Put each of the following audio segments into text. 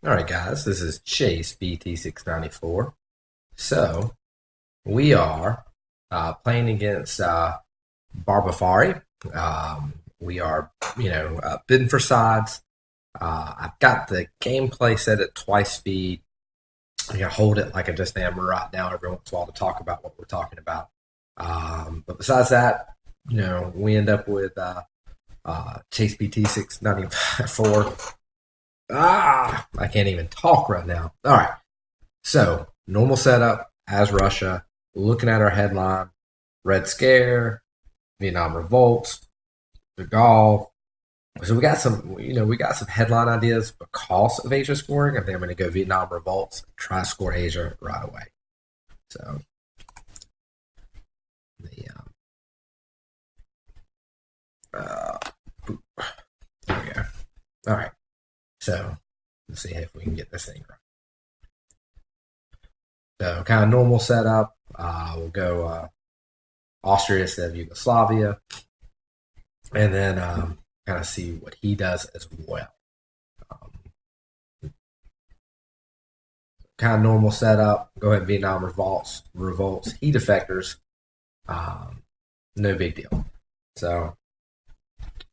All right, guys, this is chasebt694. So we are playing against Barbafari. We are, bidding for sides. I've got the gameplay set at twice speed. I'm gonna hold it like I just am right now every once in a while to talk about what we're talking about. But besides that, we end up with Chase BT694. I can't even talk right now. All right. So, normal setup as Russia, looking at our headline Red Scare, Vietnam Revolt, De Gaulle. So we got some headline ideas because of Asia scoring. I think I'm going to go Vietnam Revolts, try to score Asia right away. So, the uh, there we go. All right. So, let's see if we can get this thing right. So, kind of normal setup. We'll go Austria instead of Yugoslavia, and then kind of see what he does as well. Um, kind of normal setup. Go ahead, Vietnam revolts, heat effectors. No big deal. So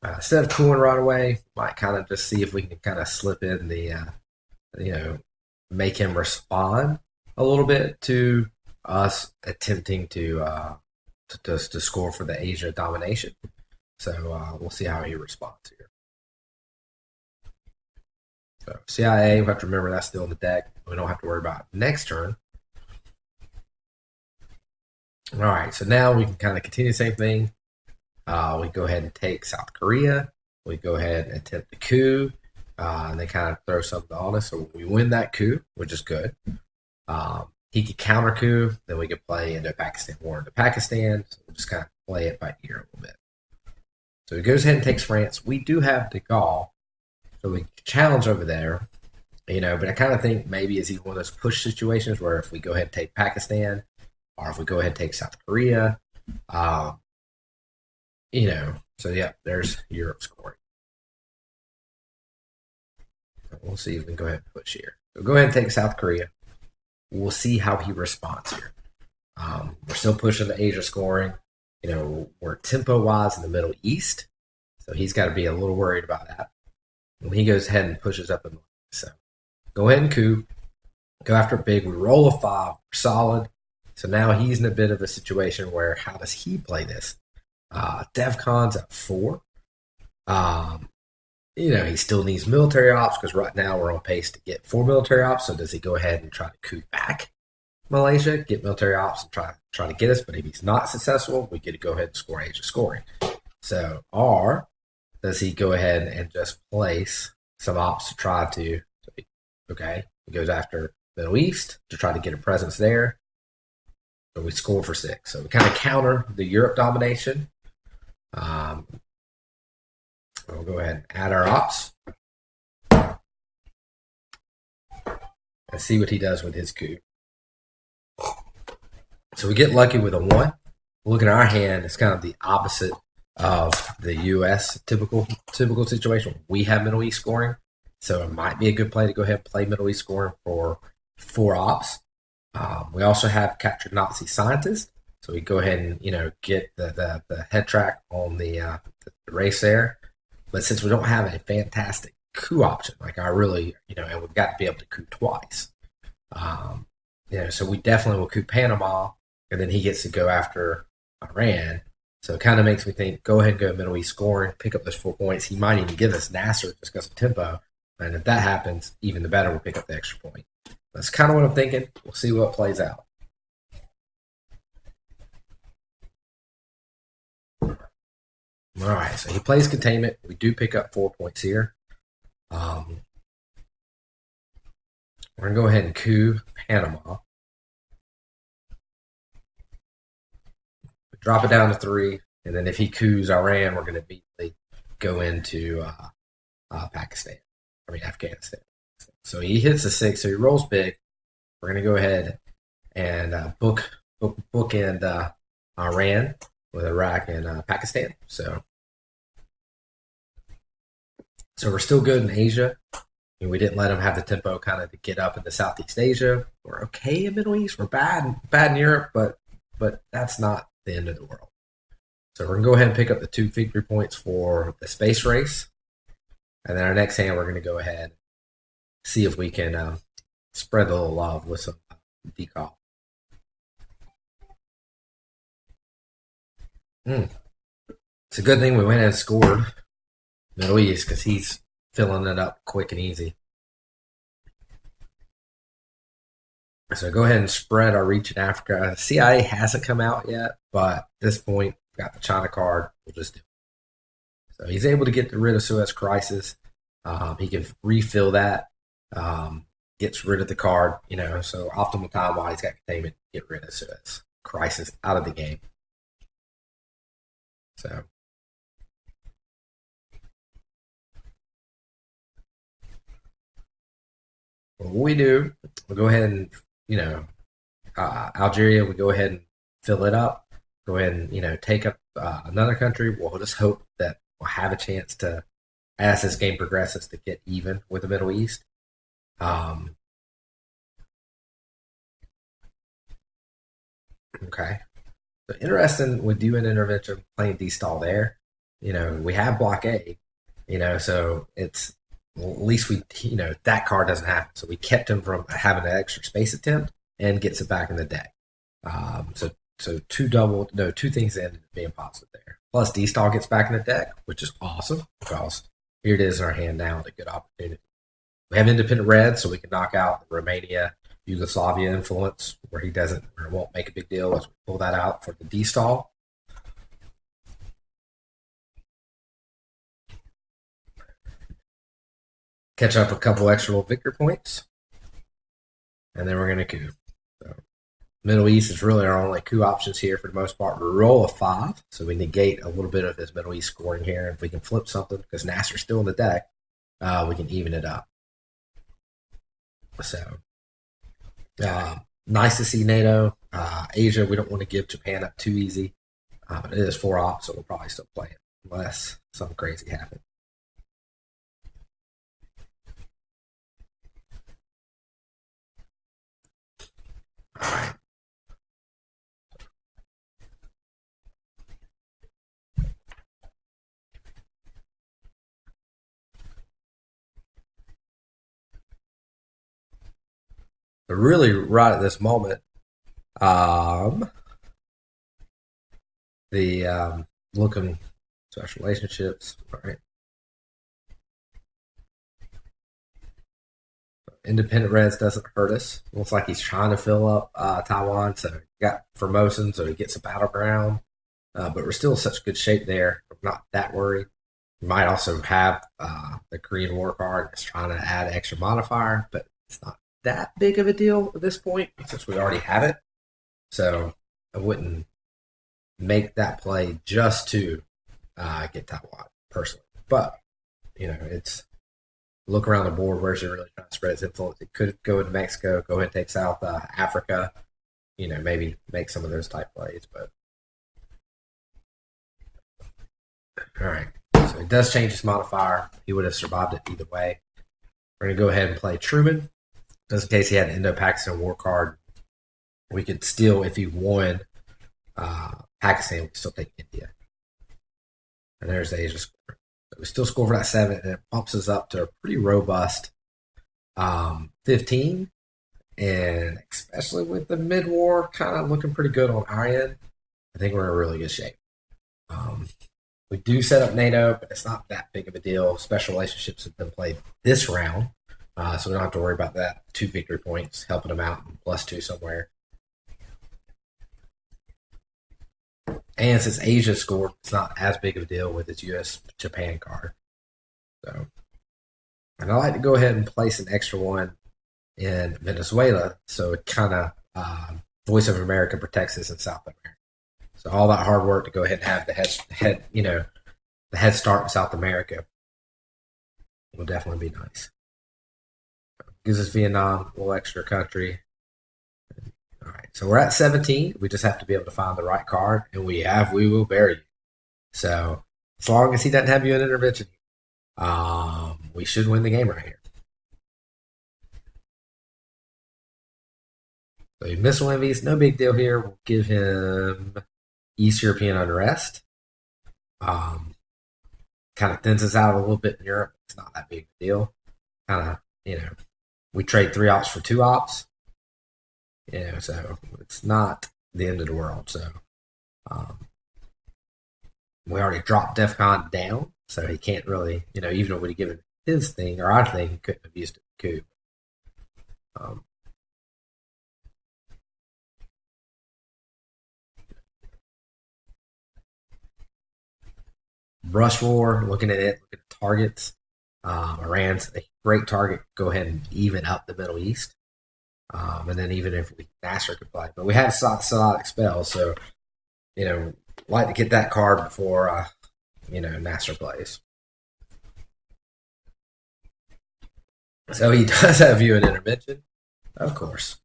instead of cooling right away, might kind of just see if we can kind of slip in you know, make him respond a little bit to us attempting to score for the Asia domination. So we'll see how he responds here. So CIA, we have to remember that's still in the deck. We don't have to worry about it next turn. All right, so now we can kind of continue the same thing. We go ahead and take South Korea. We go ahead and attempt the coup, and they kind of throw something on us. So we win that coup, which is good. He could counter coup, then we could play Indo-Pakistan war into Pakistan. So we'll just kind of play it by ear a little bit. So he goes ahead and takes France. We do have De Gaulle, so we challenge over there, but I kind of think maybe is he one of those push situations where if we go ahead and take Pakistan, or if we go ahead and take South Korea, um, so yeah, there's Europe scoring. So we'll see if we can go ahead and push here. So go ahead and take South Korea. We'll see how he responds here. We're still pushing the Asia scoring. We're tempo wise in the Middle East, so he's got to be a little worried about that. When he goes ahead and pushes up in the so go ahead and coup, go after big. We roll a 5, we're solid. So now he's in a bit of a situation where how does he play this? DEFCON's at 4. He still needs military ops because right now we're on pace to get 4 military ops. So does he go ahead and try to coup back Malaysia, get military ops, and try to get us? But if he's not successful, we get to go ahead and score Asia scoring. So, or does he go ahead and just place some ops to try to? Okay, he goes after Middle East to try to get a presence there. So we score for 6. So we kind of counter the Europe domination. We'll go ahead and add our ops and see what he does with his coup. So we get lucky with a 1. Look at our hand; it's kind of the opposite of the U.S. typical situation. We have Middle East scoring, so it might be a good play to go ahead and play Middle East scoring for 4 ops. We also have captured Nazi scientists, so we go ahead and get the head track on the race there. But since we don't have a fantastic coup option, like I really, and we've got to be able to coup twice, so we definitely will coup Panama, and then he gets to go after Iran. So it kind of makes me think, go ahead and go Middle East scoring, pick up those 4 points. He might even give us Nasser just because of tempo. And if that happens, even the better, we'll pick up the extra point. That's kind of what I'm thinking. We'll see what plays out. All right, so he plays containment. We do pick up 4 points here. We're going to go ahead and coup Panama. Drop it down to 3, and then if he coups Iran, we're going to immediately go into Afghanistan. So he hits a 6, so he rolls big. We're going to go ahead and bookend Iran with Iraq and Pakistan. So we're still good in Asia. And we didn't let them have the tempo kind of to get up into Southeast Asia. We're okay in Middle East. We're bad in Europe, but that's not the end of the world. So we're gonna go ahead and pick up the 2 victory points for the space race, and then our next hand we're gonna go ahead and see if we can spread a little love with some decal. It's a good thing we went and scored Middle East because he's filling it up quick and easy. So go ahead and spread our reach in Africa. CIA hasn't come out yet, but at this point, we've got the China card. We'll just do it. So he's able to get rid of Suez Crisis. He can refill that. Gets rid of the card, so optimal time while he's got containment, get rid of Suez Crisis out of the game. So what we do, we'll go ahead and, Algeria, we go ahead and fill it up. Go ahead and, take up another country. We'll just hope that we'll have a chance to, as this game progresses, to get even with the Middle East. Okay. So interesting with doing intervention, playing D-stall there. We have blockade, so it's, well, at least we, that card doesn't happen. So we kept him from having an extra space attempt and gets it back in the deck. So two things ended up being positive there. Plus D-stall gets back in the deck, which is awesome because here it is in our hand now, a good opportunity. We have independent red, so we can knock out the Romania, Yugoslavia influence, where he doesn't or won't make a big deal as we pull that out for the D-stall. Catch up a couple extra little victory points, and then we're going to coup. So Middle East is really our only coup options here for the most part. We roll a 5, so we negate a little bit of his Middle East scoring here. If we can flip something, because Nasser's still in the deck, we can even it up. So nice to see NATO. Asia, we don't want to give Japan up too easy. But it is 4 ops, so we'll probably still play it unless something crazy happens. All right. But really, right at this moment, the looking special relationships, all right. Independent Reds doesn't hurt us. Looks like he's trying to fill up Taiwan, so he got Formosan, so he gets a battleground. But we're still in such good shape there. We're not that worried. We might also have the Korean War card that's trying to add extra modifier, but it's not that big of a deal at this point since we already have it. So I wouldn't make that play just to get Taiwan personally. But, it's look around the board. Where's he really trying to spread his influence? It could go into Mexico, go ahead and take South Africa, maybe make some of those type plays. But all right, so it does change his modifier. He would have survived it either way. We're going to go ahead and play Truman. Just in case he had an Indo-Pakistan war card, we could still, if he won Pakistan, we could still take India. And there's the Asia score. So we still score for that 7, and it bumps us up to a pretty robust 15. And especially with the mid-war kind of looking pretty good on our end, I think we're in really good shape. We do set up NATO, but it's not that big of a deal. Special relationships have been played this round, so we don't have to worry about that. 2 victory points, helping them out, and +2 somewhere. And since Asia scored, it's not as big of a deal with its US-Japan card. So, and I like to go ahead and place an extra one in Venezuela, so it kind of Voice of America protects us in South America. So all that hard work to go ahead and have the head start in South America will definitely be nice. Gives us Vietnam, a little extra country. All right, so we're at 17. We just have to be able to find the right card, and we will bury you. So as long as he doesn't have you in intervention, we should win the game right here. So missile envies, no big deal here. We'll give him East European unrest. Um, Kind of thins us out a little bit in Europe. It's not that big a deal. Kind of, we trade 3 ops for 2 ops. So it's not the end of the world. So um, we already dropped DEFCON down, so he can't really, even though we'd given his thing or our thing, he couldn't have used it in coup. Rush War, looking at it, looking at targets. Iran's a great target. Go ahead and even up the Middle East. And then even if Nasser could play. But we have Sadat expelled, so, like to get that card before, Nasser plays. So he does have you an intervention, of course.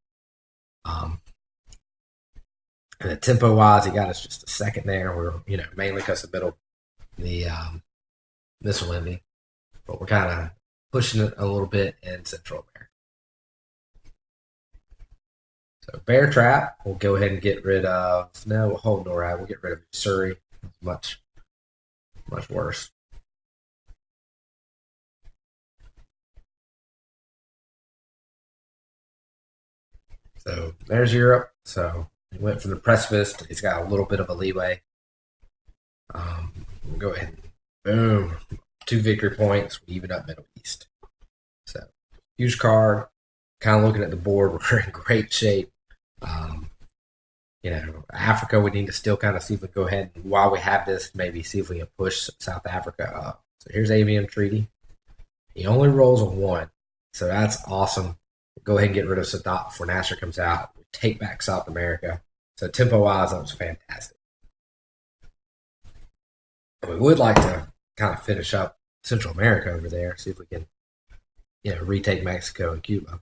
And the tempo wise, he got us just a second there. We're, mainly because of the missile envy, but we're kind of pushing it a little bit in Central America. So Bear Trap, we'll go ahead and get rid of. No, we'll hold NORAD. We'll get rid of Surrey. Much worse. So there's Europe. So he went from the precipice. He's got a little bit of a leeway. We'll go ahead and boom, 2 victory points. We even up Middle East. So huge card. Kind of looking at the board, we're in great shape. Africa, we need to still kind of see if we can go ahead and, while we have this, maybe see if we can push South Africa up. So here's ABM Treaty. He only rolls a 1, so that's awesome. Go ahead and get rid of Sadat before Nasser comes out. We take back South America. So tempo-wise, that was fantastic. We would like to kind of finish up Central America over there, see if we can, retake Mexico and Cuba.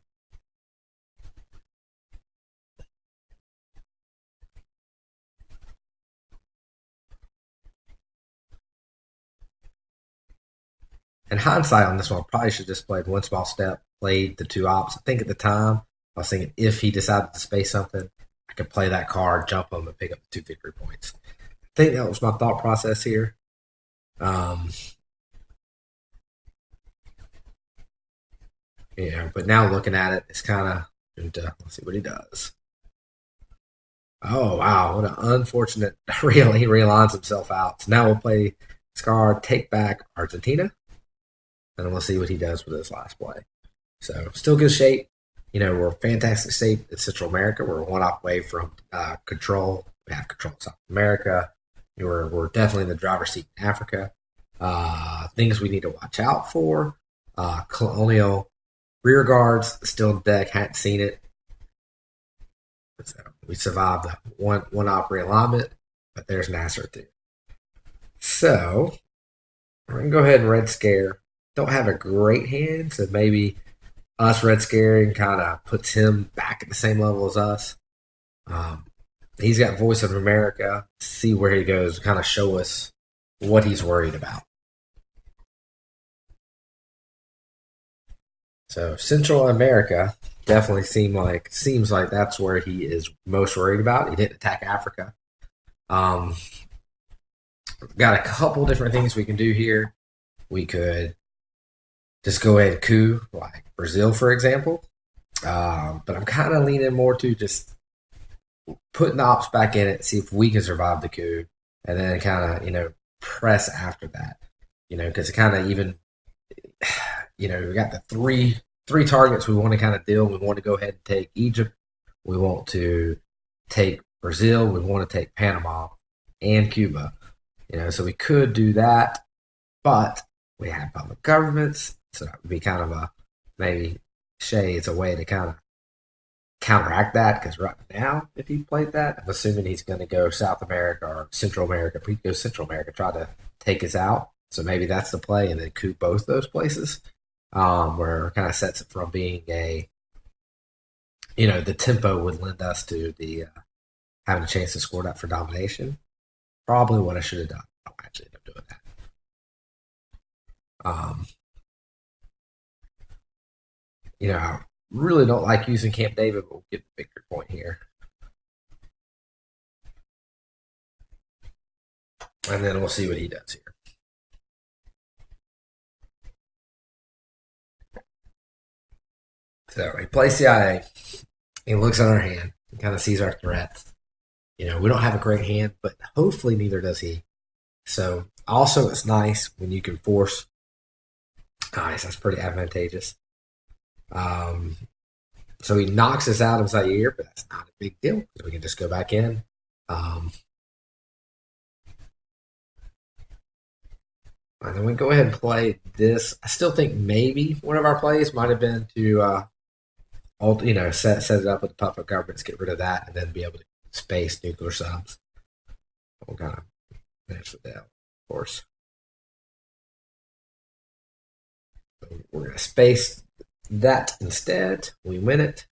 In hindsight on this one, I probably should have just played one small step, played the 2 ops. I think at the time, I was thinking if he decided to space something, I could play that card, jump him, and pick up the 2 victory points. I think that was my thought process here. But now looking at it, it's kind of, let's see what he does. Oh, wow, what an unfortunate, really, he realigns himself out. So now we'll play Scar, take back Argentina, and we'll see what he does with his last play. So still good shape. We're fantastic shape in Central America. We're 1 op away from control. We have control of South America. We're definitely in the driver's seat in Africa. Things we need to watch out for. Colonial rear guards still in deck. Hadn't seen it. So we survived the one op realignment, but there's Nasser too. So we're gonna go ahead and red scare. Don't have a great hand, so maybe us red scaring kind of puts him back at the same level as us. He's got Voice of America. See where he goes. Kind of show us what he's worried about. So Central America definitely seems like that's where he is most worried about. He didn't attack Africa. Got a couple different things we can do here. We could just go ahead and coup, like Brazil, for example. But I'm kind of leaning more to just putting the ops back in it, see if we can survive the coup, and then kind of, press after that. Because it kind of even, we got the three targets we want to kind of deal. We want to go ahead and take Egypt. We want to take Brazil. We want to take Panama and Cuba. So we could do that, but we have public governments, so that would be kind of a maybe shades a way to kind of counteract that. Because right now, if he played that, I'm assuming he's going to go South America or Central America. If he goes Central America, try to take us out. So maybe that's the play, and then coup both those places, where it kind of sets it from being a, the tempo would lend us to the having a chance to score that for domination. Probably what I should have done. I don't actually end up doing that. really don't like using Camp David, but we'll get the victory point here. And then we'll see what he does here. So he plays CIA. He looks at our hand. He kind of sees our threats. We don't have a great hand, but hopefully neither does he. So also it's nice when you can force. Nice, that's pretty advantageous. So he knocks us out of Zaire, but that's not a big deal because we can just go back in. And then we go ahead and play this. I still think maybe one of our plays might have been to, set it up with the puppet governments, get rid of that, and then be able to space nuclear subs. We'll kind of finish with that, of course. So we're going to space that instead. We win it.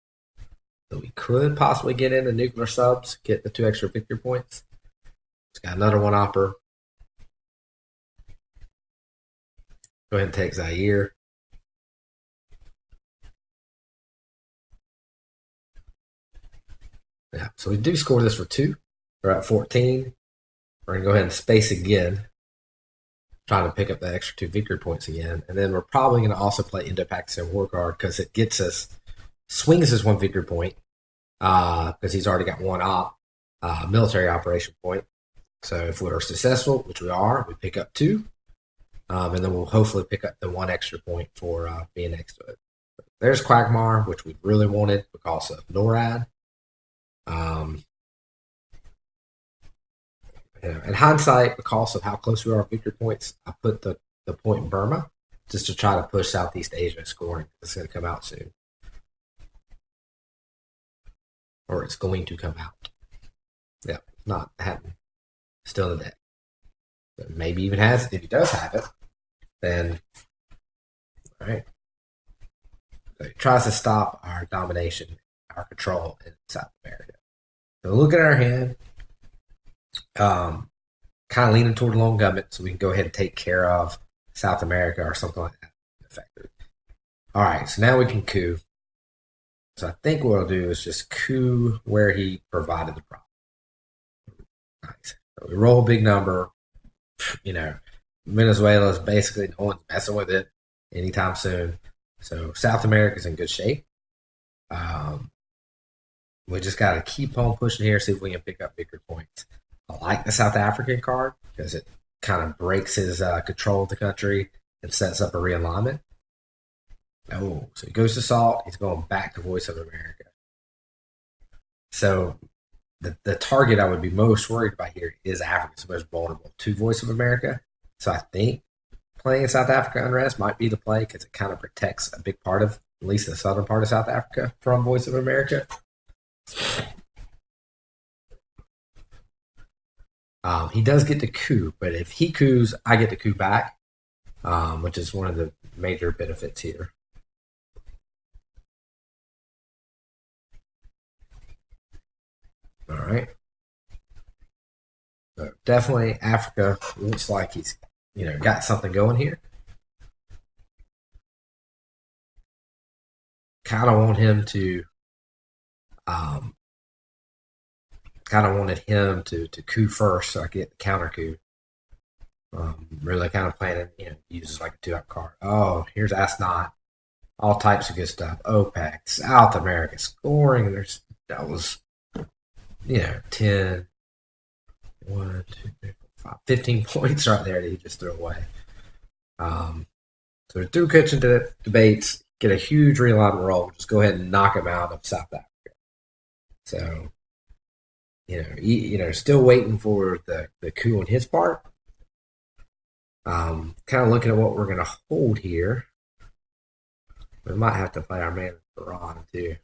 So we could possibly get into nuclear subs, get the 2 extra victory points. It's got another one opera. Go ahead and take Zaire. Yeah, so we do score this for 2. We're at 14. We're going to go ahead and space again, trying to pick up the extra 2 victory points again. And then we're probably going to also play Indo-Pakistan War Guard because it gets us, swings us 1 victory point because he's already got 1 military operation point. So if we're successful, which we are, we pick up 2. And then we'll hopefully pick up the 1 extra point for being next to it. There's Quagmire, which we really wanted because of NORAD. In hindsight, because of how close we are to victory points, I put the point in Burma just to try to push Southeast Asia scoring. It's going to come out soon. Or it's going to come out. Yeah, it's not happening. Still in the deck. But maybe even has it. If he does have it, then all right. So he tries to stop our domination, our control in South America. So look at our hand. Kind of leaning toward lone government, so we can go ahead and take care of South America or something like that. Effective. All right, so now we can coup. So I think what I'll do is just coup where he provided the problem. Nice. So we roll a big number. Venezuela's basically no one's messing with it anytime soon. So South America's in good shape. We just got to keep on pushing here, see if we can pick up victory points. I like the South African card because it kind of breaks his control of the country and sets up a realignment. Oh, so he goes to SALT. He's going back to Voice of America. So the target I would be most worried about here is Africa's most vulnerable to Voice of America. So I think playing South Africa unrest might be the play because it kind of protects a big part of, at least the southern part of South Africa, from Voice of America. He does get to coup, but if he coups, I get to coup back, which is one of the major benefits here. All right. So definitely Africa looks like he's got something going here. Kind of want him to kind of wanted him to coup first so I get the counter coup. Really kind of planning, uses like a 2-up card. Oh, here's Asnot. All types of good stuff. OPEC, South America, scoring. That was 10, 1, 2, 3, 4, 5, 15 points right there that he just threw away. So through kitchen debates, get a huge realignment roll. Just go ahead and knock him out of South Africa. So, still waiting for the coup on his part. Kind of looking at what we're going to hold here. We might have to play our man Iran too.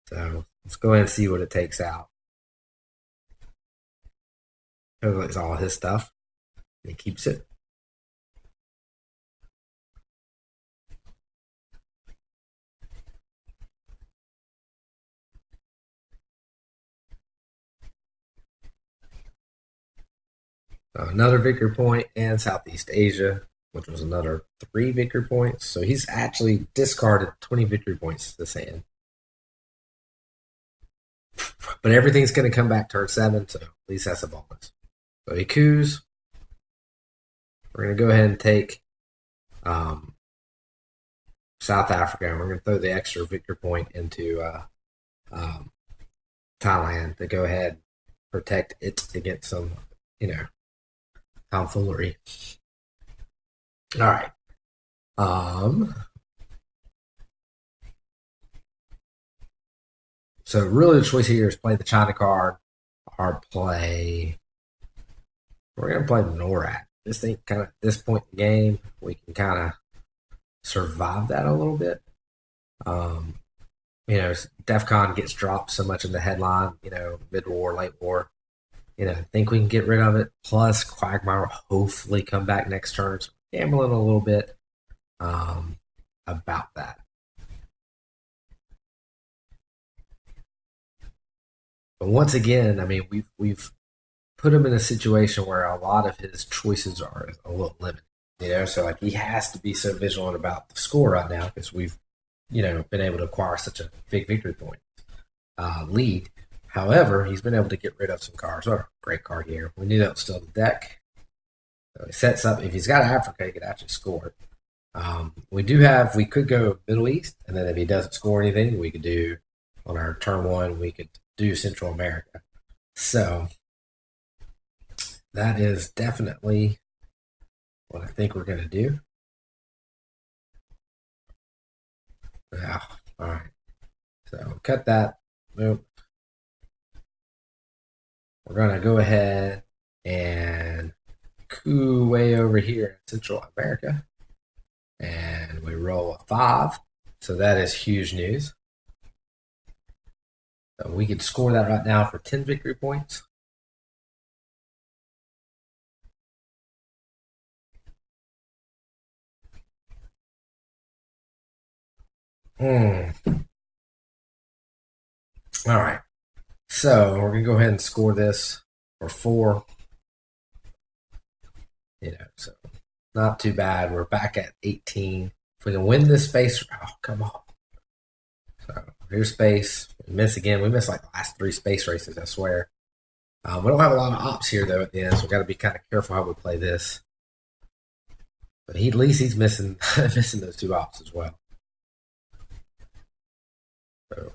So let's go ahead and see what it takes out. It's all his stuff. He keeps it. Another victory point in Southeast Asia. which was another 3 victory points. So he's actually discarded 20 victory points this hand. But everything's going to come back turn 7, so at least that's a bonus. So he coups. We're going to go ahead and take South Africa, and we're going to throw the extra victory point into Thailand to go ahead and protect it against some, tomfoolery. All right. So really the choice here is play the China card or play. We're going to play the NORAD. This thing kind of at this point in the game, we can kind of survive that a little bit. DEFCON gets dropped so much in the headline, mid-war, late war. I think we can get rid of it. Plus, Quagmire will hopefully come back next turn. So gambling a little bit about that. But once again, I mean, we've put him in a situation where a lot of his choices are a little limited. So like he has to be so vigilant about the score right now because we've, been able to acquire such a big victory point lead. However, he's been able to get rid of some cards. Oh, great card here. We knew that was still in the deck. So he sets up. If he's got Africa, he could actually score. We could go Middle East, and then if he doesn't score anything, we could do on our turn 1. We could do Central America. So that is definitely what I think we're going to do. Yeah, all right. So cut that. Nope. We're going to go ahead and coup way over here in Central America. And we roll a 5. So that is huge news. So we could score that right now for 10 victory points. All right. So we're going to go ahead and score this for 4. So not too bad. We're back at 18. If we can win this space, come on. So here's space. We miss again. We missed like the last 3 space races, I swear. We don't have a lot of ops here, though, at the end, so we've got to be kind of careful how we play this. But at least he's missing missing those 2 ops as well. So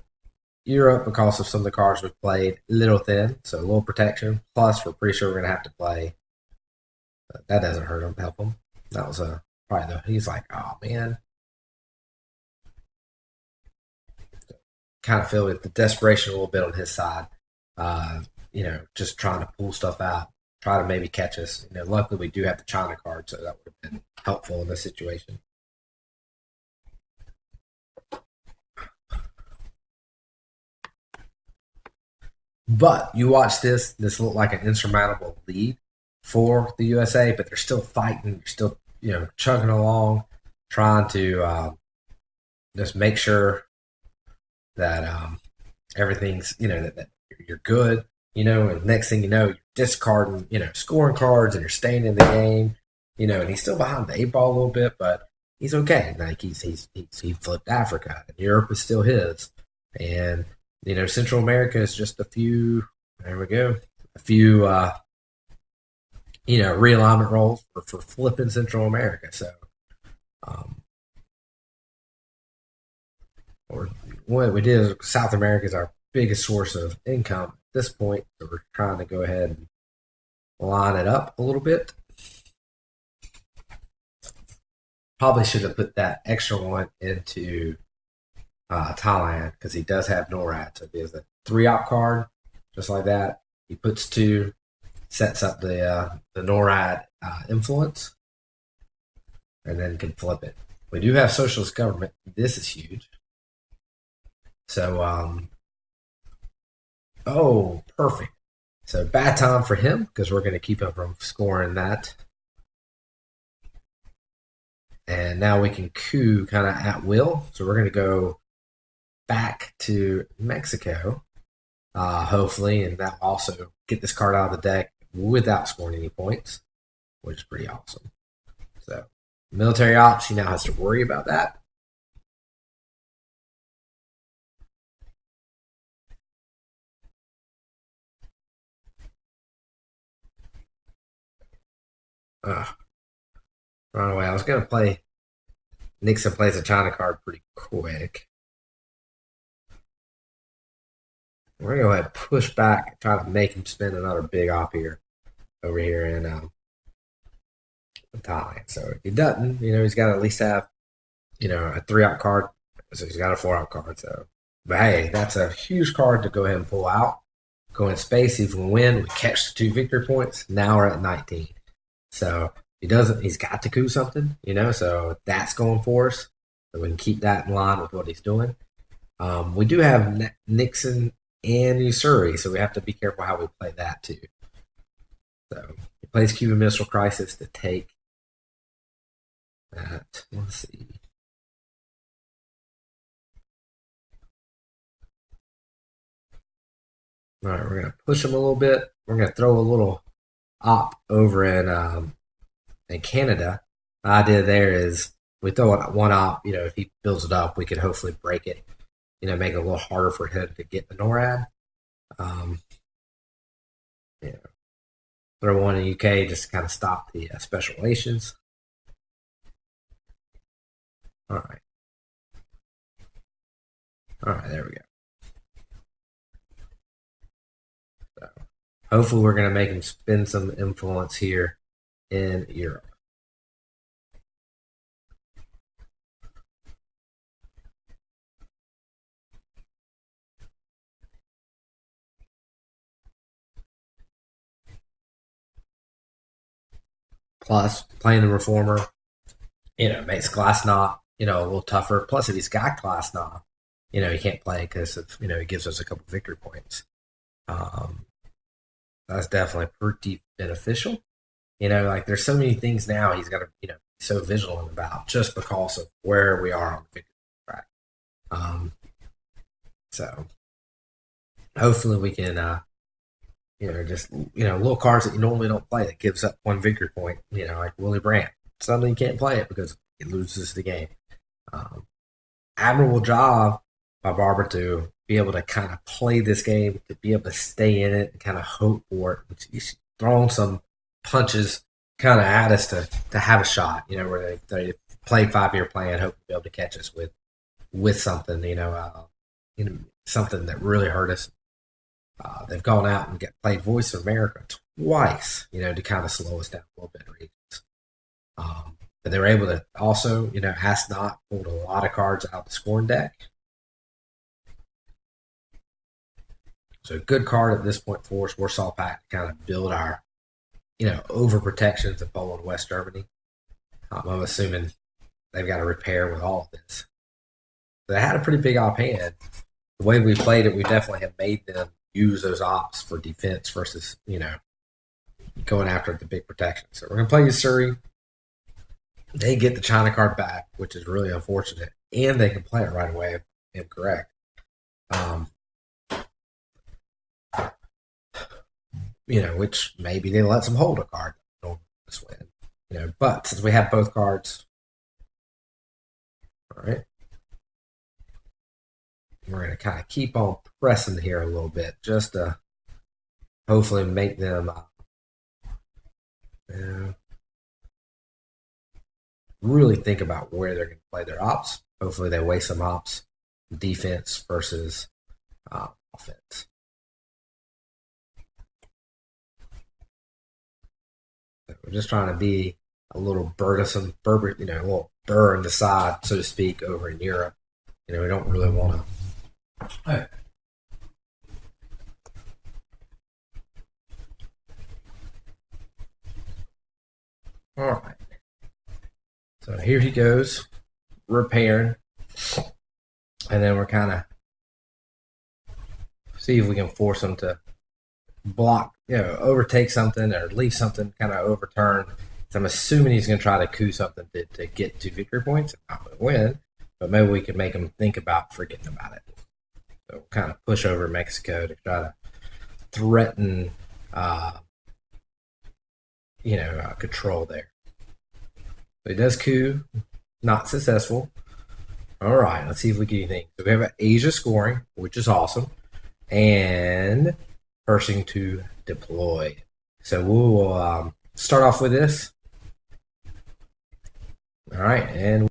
Europe, because of some of the cards we've played, a little thin, so a little protection. Plus, we're pretty sure we're going to have to play. But that doesn't hurt him, help him. That was probably though. He's like, oh man. Kind of feel the desperation a little bit on his side. Just trying to pull stuff out, try to maybe catch us. Luckily we do have the China card, so that would have been helpful in this situation. But you watch this looked like an insurmountable lead for the USA, but they're still fighting, still, chugging along, trying to just make sure that everything's, that you're good, and next thing you know, you're discarding, scoring cards and you're staying in the game, and he's still behind the 8 ball a little bit, but he's okay. Like he flipped Africa, and Europe is still his, and Central America is just a few. There we go. A few, realignment rolls for flipping Central America. So, or what we did is South America is our biggest source of income at this point. So we're trying to go ahead and line it up a little bit. Probably should have put that extra one into Thailand because he does have NORAD. So he has a 3 op card, just like that. He puts 2, sets up the NORAD influence, and then can flip it. We do have socialist government. This is huge. So, perfect. So bad time for him because we're going to keep him from scoring that. And now we can coup kind of at will. So we're going to go back to Mexico, hopefully, and that will also get this card out of the deck without scoring any points, which is pretty awesome. So Military ops, he now has to worry about that. Run away. I was going to play. Nixon plays a China card pretty quick. We're going to go ahead and push back and try to make him spend another big op here over here in Thailand. So if he doesn't, he's got to at least have, a 3-op card. So he's got a 4-op card. So, but hey, that's a huge card to go ahead and pull out. Go in space, if we win, we catch the 2 victory points. Now we're at 19. So he doesn't. He's got to coup something, So that's going for us. So we can keep that in line with what he's doing. We do have Nixon and Usuri, so we have to be careful how we play that too. So he plays Cuban Missile Crisis to take that. Let's see. All right, we're going to push him a little bit. We're going to throw a little op over in Canada. The idea there is we throw one op, if he builds it up, we could hopefully break it, make it a little harder for him to get the NORAD. Throw one in UK just to kind of stop the special relations. All right. All right, there we go. So, hopefully we're going to make him spend some influence here in Europe. Plus, playing the Reformer, makes Glasnost, a little tougher. Plus, if he's got Glasnost, he can't play because he gives us a couple victory points. That's definitely pretty beneficial. There's so many things now he's got to, be so vigilant about just because of where we are on the victory track. So hopefully we can, just, little cards that you normally don't play that gives up 1 victory point, like Willie Brandt. Suddenly you can't play it because it loses the game. Admirable job by Barber to be able to kind of play this game, to be able to stay in it and kind of hope for it. He's throwing some punches kind of at us to have a shot, where they play 5-year plan, hope to be able to catch us with something, something that really hurt us. They've gone out and played Voice of America twice, to kind of slow us down a little bit in regions. But they were able to also, Ask Not pulled a lot of cards out the scoring deck. So a good card at this point for us, Warsaw Pact, to kind of build our, overprotections in Poland and West Germany. I'm assuming they've got to repair with all of this. They had a pretty big op hand. The way we played it, we definitely have made them use those ops for defense versus, going after the big protection. So we're going to play Usuri. They get the China card back, which is really unfortunate. And they can play it right away if I'm correct. Which maybe they let them hold a card this win. But since we have both cards, all right, we're going to kind of keep on pressing here a little bit just to hopefully make them really think about where they're going to play their ops. Hopefully they waste some ops, defense versus offense. We're just trying to be a little burdensome, a little burr in the side, so to speak, over in Europe. We don't really want to. Hey. All right. So here he goes, repairing. And then we're kind of see if we can force him to block, overtake something or leave something kind of overturned. So I'm assuming he's going to try to coup something to get 2 victory points. Not going to win, but maybe we can make him think about forgetting about it. So we'll kind of push over Mexico to try to threaten, control there. It does coup, not successful. All right, let's see if we get anything. So we have Asia scoring, which is awesome, and pushing to deploy. So we will start off with this. All right, and